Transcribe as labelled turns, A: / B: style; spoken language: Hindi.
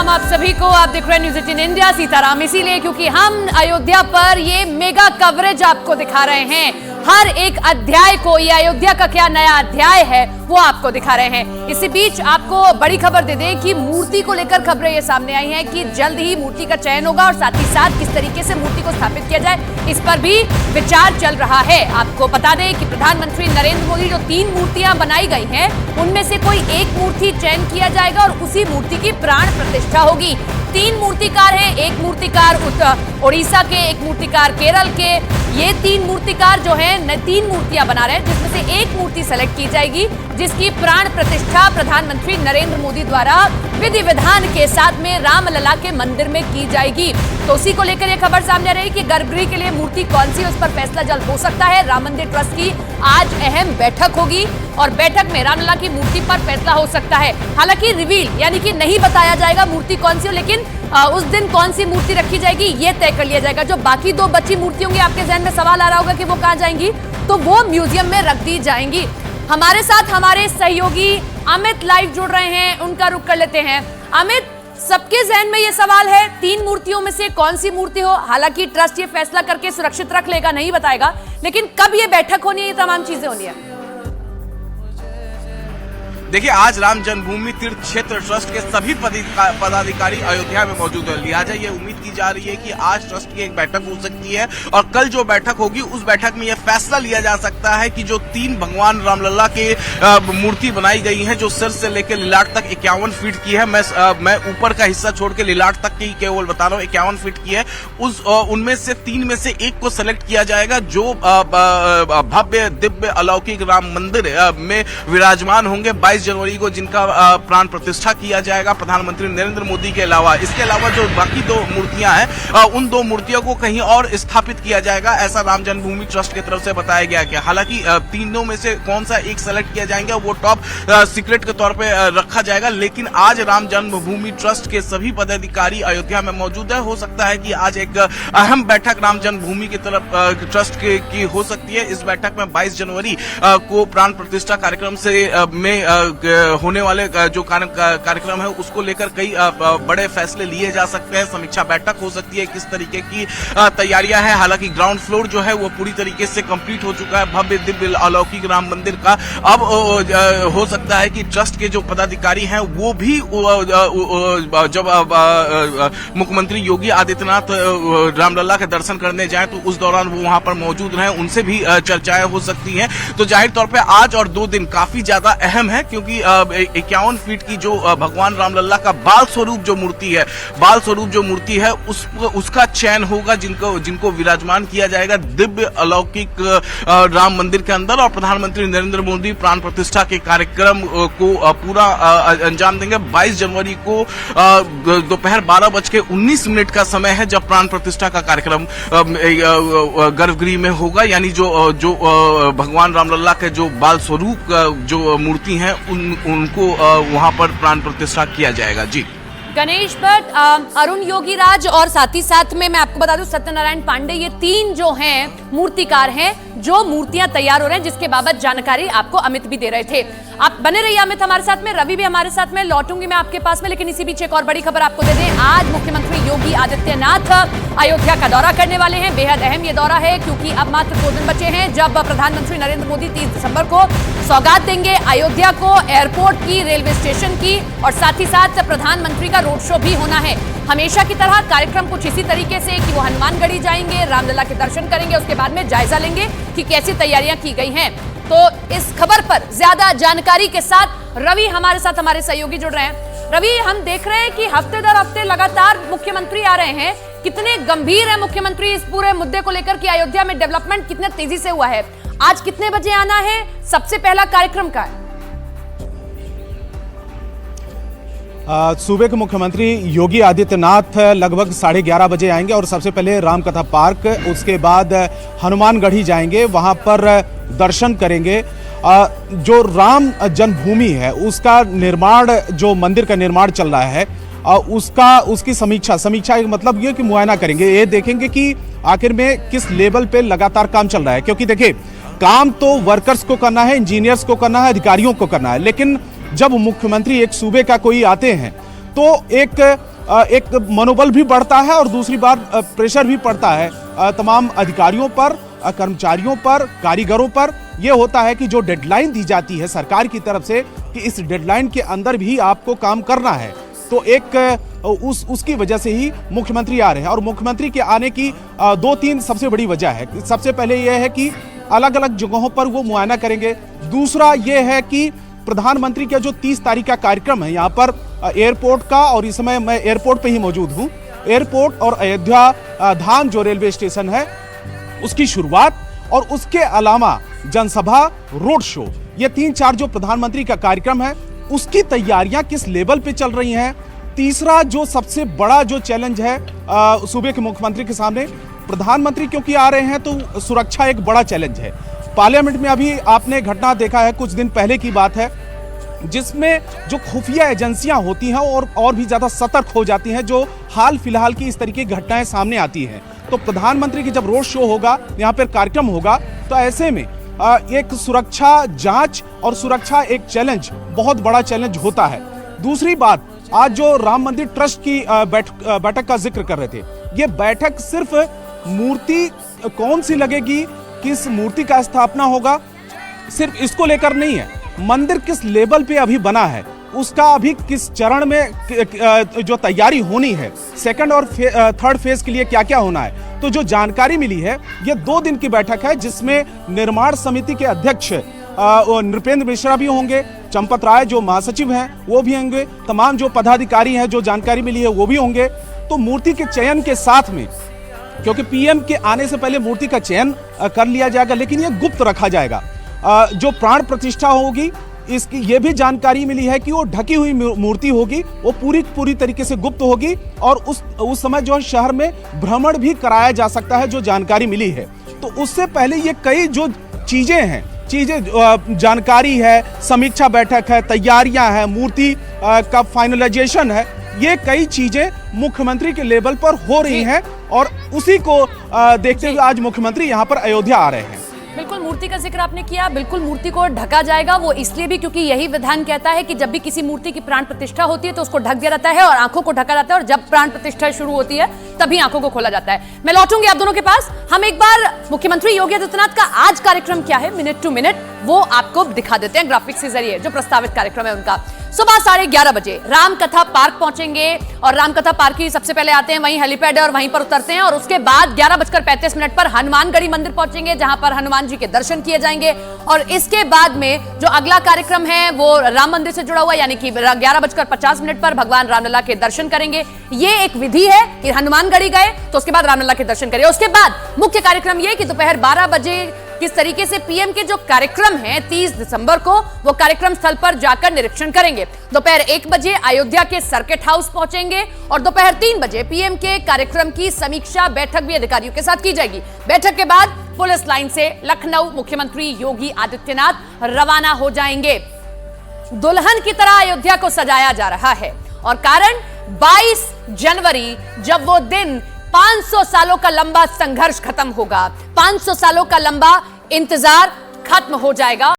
A: सलाम आप सभी को। आप देख रहे हैं न्यूज़ 18 इंडिया। सीताराम इसीलिए क्योंकि हम अयोध्या पर ये मेगा कवरेज आपको दिखा रहे हैं। हर एक अध्याय को, ये अयोध्या का क्या नया अध्याय है वो आपको दिखा रहे हैं। इसी बीच आपको बड़ी खबर दे दें कि मूर्ति को लेकर खबरें ये सामने आई हैं कि जल्द ही मूर्ति का चयन होगा और साथ ही साथ किस तरीके से मूर्ति को स्थापित किया जाए इस पर भी विचार चल रहा है। आपको बता दें कि प्रधानमंत्री नरेंद्र मोदी जो 3 मूर्तियां बनाई गई हैं उनमें से कोई एक मूर्ति चयन किया जाएगा और उसी मूर्ति की प्राण प्रतिष्ठा होगी। 3 मूर्तिकार हैं, एक मूर्तिकार उड़ीसा के, एक मूर्तिकार केरल के। ये 3 मूर्तिकार जो हैं 3 मूर्तियां बना रहे हैं जिसमें से एक मूर्ति सेलेक्ट की जाएगी जिसकी प्राण प्रतिष्ठा प्रधानमंत्री नरेंद्र मोदी द्वारा विधि विधान के साथ में रामलला के मंदिर में की जाएगी। तो उसी को लेकर यह खबर सामने आ रही है कि गर्भगृह के लिए मूर्ति कौन सी, उस पर फैसला जल्द हो सकता है। राम मंदिर ट्रस्ट की आज अहम बैठक होगी और बैठक में रामलला की मूर्ति पर फैसला हो सकता है। हालांकि रिवील यानी कि नहीं बताया जाएगा मूर्ति कौन सी हो, लेकिन उस दिन कौन सी मूर्ति रखी जाएगी ये तय कर लिया जाएगा। जो बाकी 2 बची मूर्ति होंगी, आपके जहन में सवाल आ रहा होगा कि वो कहां जाएंगी, तो वो म्यूजियम में रख दी जाएंगी। हमारे साथ हमारे सहयोगी अमित लाइव जुड़ रहे हैं, उनका रुख कर लेते हैं। अमित, सबके जहन में ये सवाल है 3 मूर्तियों में से कौन सी मूर्ति हो। हालांकि ट्रस्ट ये फैसला करके सुरक्षित रख लेगा, नहीं बताएगा, लेकिन कब ये बैठक होनी है, ये तमाम चीजें होनी है।
B: देखिए, आज राम जन्मभूमि तीर्थ क्षेत्र ट्रस्ट के सभी पदाधिकारी अयोध्या में मौजूद है। लिहाजा ये उम्मीद की जा रही है कि आज ट्रस्ट की एक बैठक हो सकती है और कल जो बैठक होगी उस बैठक में यह फैसला लिया जा सकता है कि जो 3 भगवान रामलला के मूर्ति बनाई गई है जो सिर से लेकर लीलाट तक 51 फीट की है, मैं ऊपर का हिस्सा छोड़ के लीलाट तक की केवल बता रहा हूँ, 51 फीट की है। उनमें से 3 में से एक को सेलेक्ट किया जाएगा जो भव्य दिव्य अलौकिक राम मंदिर में विराजमान होंगे 22 जनवरी को, जिनका प्राण प्रतिष्ठा किया जाएगा प्रधानमंत्री नरेंद्र मोदी के अलावा। इसके अलावा जो बाकी 2 मूर्तियां हैं उन 2 मूर्तियों को कहीं और स्थापित किया जाएगा, ऐसा राम जन्मभूमि ट्रस्ट की तरफ से बताया गया कि हालांकि तीनों में से कौन सा एक सेलेक्ट किया जाएगा वो टॉप सीक्रेट के तौर पे रखा जाएगा। लेकिन आज राम जन्मभूमि ट्रस्ट के सभी पदाधिकारी अयोध्या में मौजूद है। हो सकता है कि आज एक अहम बैठक राम जन्मभूमि की तरफ ट्रस्ट की हो सकती है। इस बैठक में 22 जनवरी को प्राण प्रतिष्ठा कार्यक्रम से में होने वाले जो कार्यक्रम है उसको लेकर कई बड़े फैसले लिए जा सकते हैं। समीक्षा बैठक हो सकती है, किस तरीके की तैयारियां हैं। हालांकि ग्राउंड फ्लोर जो है वो पूरी तरीके से कंप्लीट हो चुका है भव्य दिव्य अलौकिक राम मंदिर का। अब हो सकता है कि ट्रस्ट के जो पदाधिकारी हैं वो भी जब मुख्यमंत्री योगी आदित्यनाथ रामलला के दर्शन करने जाएं तो उस दौरान वो वहां पर मौजूद रहें, उनसे भी चर्चाएं हो सकती हैं। तो जाहिर तौर पर आज और 2 दिन काफी ज्यादा अहम है क्योंकि 51 फीट की जो भगवान रामलला का बाल स्वरूप जो मूर्ति है उसका चयन होगा जिनको विराजमान किया जाएगा दिव्य अलौकिक राम मंदिर के अंदर। और प्रधानमंत्री नरेंद्र मोदी प्राण प्रतिष्ठा के कार्यक्रम को पूरा अंजाम देंगे। 22 जनवरी को दोपहर 12:19 का समय है जब प्राण प्रतिष्ठा का कार्यक्रम गर्भगृह में होगा। यानी जो भगवान रामलला के जो बाल स्वरूप जो मूर्ति है उनको वहां पर प्राण प्रतिष्ठा किया जाएगा। जी
A: गणेश भट्ट, अरुण योगीराज और साथ ही साथ में मैं आपको बता दूं सत्यनारायण पांडे, ये 3 जो हैं मूर्तिकार हैं जो मूर्तियां तैयार हो रहे हैं, जिसके बाबत जानकारी आपको अमित भी दे रहे थे। आप बने रहिए अमित हमारे साथ में, रवि भी हमारे साथ में, लौटूंगी मैं आपके पास में। लेकिन इसी बीच एक और बड़ी खबर आपको दे दें। आज मुख्यमंत्री योगी आदित्यनाथ अयोध्या का दौरा करने वाले हैं। बेहद अहम ये दौरा है क्योंकि अब मात्र 2 दिन बचे हैं जब प्रधानमंत्री नरेंद्र मोदी 30 दिसंबर को सौगात देंगे अयोध्या को, एयरपोर्ट की, रेलवे स्टेशन की, और साथ ही साथ प्रधानमंत्री का रोड शो भी होना है। हमेशा की तरह कार्यक्रम कुछ इसी तरीके से कि वो हनुमानगढ़ी जाएंगे, रामलला के दर्शन करेंगे, उसके बाद में जायजा लेंगे कि कैसी तैयारियां की गई हैं। तो इस खबर पर ज्यादा जानकारी के साथ रवि हमारे साथ, हमारे सहयोगी जुड़ रहे हैं। रवि, हम देख रहे हैं कि हफ्ते दर हफ्ते लगातार मुख्यमंत्री आ रहे हैं। कितने गंभीर है मुख्यमंत्री इस पूरे मुद्दे को लेकर कि अयोध्या में डेवलपमेंट कितने तेजी से हुआ है। आज कितने बजे आना है, सबसे पहला कार्यक्रम का है?
C: सूबे के मुख्यमंत्री योगी आदित्यनाथ लगभग 11:30 बजे आएंगे और सबसे पहले रामकथा पार्क, उसके बाद हनुमानगढ़ी जाएंगे, वहां पर दर्शन करेंगे। जो राम जन्मभूमि है उसका निर्माण, जो मंदिर का निर्माण चल रहा है उसकी समीक्षा का मतलब ये कि मुआयना करेंगे, ये देखेंगे कि आखिर में किस लेवल पे लगातार काम चल रहा है। क्योंकि देखिए, काम तो वर्कर्स को करना है, इंजीनियर्स को करना है, अधिकारियों को करना है, लेकिन जब मुख्यमंत्री एक सूबे का कोई आते हैं तो एक एक मनोबल भी बढ़ता है और दूसरी बार प्रेशर भी पड़ता है तमाम अधिकारियों पर, कर्मचारियों पर, कारीगरों पर। यह होता है कि जो डेडलाइन दी जाती है सरकार की तरफ से कि इस डेडलाइन के अंदर भी आपको काम करना है, तो एक उसकी वजह से ही मुख्यमंत्री आ रहे हैं। और मुख्यमंत्री के आने की 2-3 सबसे बड़ी वजह है। सबसे पहले यह है कि अलग अलग जगहों पर वो मुआयना करेंगे। दूसरा यह है कि प्रधानमंत्री का जो 30 तारीख का कार्यक्रम है यहाँ पर एयरपोर्ट का, और इस समय मैं एयरपोर्ट पे ही मौजूद हूँ, एयरपोर्ट और अयोध्या धाम जो रेलवे स्टेशन है उसकी शुरुआत, और उसके अलावा जनसभा, रोड शो, ये 3-4 जो प्रधानमंत्री का कार्यक्रम है उसकी तैयारियां किस लेवल पे चल रही हैं। तीसरा जो सबसे बड़ा जो चैलेंज है सूबे के मुख्यमंत्री के सामने, प्रधानमंत्री क्योंकि आ रहे हैं तो सुरक्षा एक बड़ा चैलेंज है। पार्लियामेंट में अभी आपने घटना देखा है, कुछ दिन पहले की बात है, जिसमें जो खुफिया एजेंसियां होती हैं और भी ज्यादा सतर्क हो जाती हैं जो हाल फिलहाल की इस तरीके की घटनाएं सामने आती हैं। तो प्रधानमंत्री की जब रोड शो होगा, यहाँ पर कार्यक्रम होगा, तो ऐसे में एक सुरक्षा जांच और सुरक्षा एक चैलेंज, बहुत बड़ा चैलेंज होता है। दूसरी बात, आज जो राम मंदिर ट्रस्ट की बैठक का जिक्र कर रहे थे, ये बैठक सिर्फ मूर्ति कौन सी लगेगी, किस मूर्ति का स्थापना होगा, सिर्फ इसको लेकर नहीं है। मंदिर किस लेवल पे अभी बना है, उसका अभी किस चरण में जो तैयारी होनी है, सेकंड और थर्ड फेज के लिए क्या क्या होना है। तो जो जानकारी मिली है, ये 2 दिन की बैठक है जिसमें निर्माण समिति के अध्यक्ष नृपेंद्र मिश्रा भी होंगे, चंपत राय जो महासचिव हैं वो भी होंगे, तमाम जो पदाधिकारी हैं जो जानकारी मिली है वो भी होंगे। तो मूर्ति के चयन के साथ में, क्योंकि पीएम के आने से पहले मूर्ति का चयन कर लिया जाएगा, लेकिन ये गुप्त रखा जाएगा। जो प्राण प्रतिष्ठा होगी, इसकी ये भी जानकारी मिली है कि वो ढकी हुई मूर्ति होगी, वो पूरी तरीके से गुप्त होगी, और उस समय जो शहर में भ्रमण भी कराया जा सकता है, जो जानकारी मिली है। तो उससे पहले ये कई जो चीजें जानकारी है, समीक्षा बैठक है, तैयारियां हैं, मूर्ति का फाइनलाइजेशन है, ये कई चीजें मुख्यमंत्री के लेवल पर हो रही हैं, और उसी को देखते हुए आज मुख्यमंत्री यहाँ पर अयोध्या आ रहे हैं।
A: बिल्कुल, मूर्ति का जिक्र आपने किया, बिल्कुल मूर्ति को ढका जाएगा। वो इसलिए भी क्योंकि यही विधान कहता है कि जब भी किसी मूर्ति की प्राण प्रतिष्ठा होती है तो उसको ढक दिया जाता है और आंखों को ढका जाता है, और जब प्राण प्रतिष्ठा शुरू होती है तभी आंखों को खोला जाता है। मैं लौटूंगी आप दोनों के पास। हम एक बार मुख्यमंत्री योगी आदित्यनाथ का आज कार्यक्रम क्या है, मिनट टू मिनट, वो आपको दिखा देते हैं ग्राफिक्स के जरिए। जो प्रस्तावित कार्यक्रम है उनका, सुबह 11:30 बजे रामकथा पार्क पहुंचेंगे, और रामकथा पार्क ही सबसे पहले आते हैं, वहीं हेलीपैड है और वहीं पर उतरते हैं, और उसके बाद 11:35 पर हनुमानगढ़ी मंदिर पहुंचेंगे, जहां पर हनुमान जी के दर्शन किए जाएंगे। और इसके बाद में जो अगला कार्यक्रम है वो राम मंदिर से जुड़ा हुआ, यानी कि 11:50 पर भगवान रामलला के दर्शन करेंगे। ये एक विधि है कि हनुमानगढ़ी गए तो उसके बाद रामलला के दर्शन करिए। उसके बाद मुख्य कार्यक्रम ये कि दोपहर 12 बजे किस तरीके से पीएम के जो कार्यक्रम है 30 दिसंबर को, वो कार्यक्रम स्थल पर जाकर निरीक्षण करेंगे। दोपहर 1 बजे अयोध्या के सर्किट हाउस पहुंचेंगे, और दोपहर 3 बजे पीएम के कार्यक्रम की समीक्षा बैठक भी अधिकारियों के साथ की जाएगी। बैठक के बाद पुलिस लाइन से लखनऊ मुख्यमंत्री योगी आदित्यनाथ रवाना हो जाएंगे। दुल्हन की तरह अयोध्या को सजाया जा रहा है, और कारण 22 जनवरी, जब वो दिन 500 सालों का लंबा संघर्ष खत्म होगा, 500 सालों का लंबा इंतजार खत्म हो जाएगा।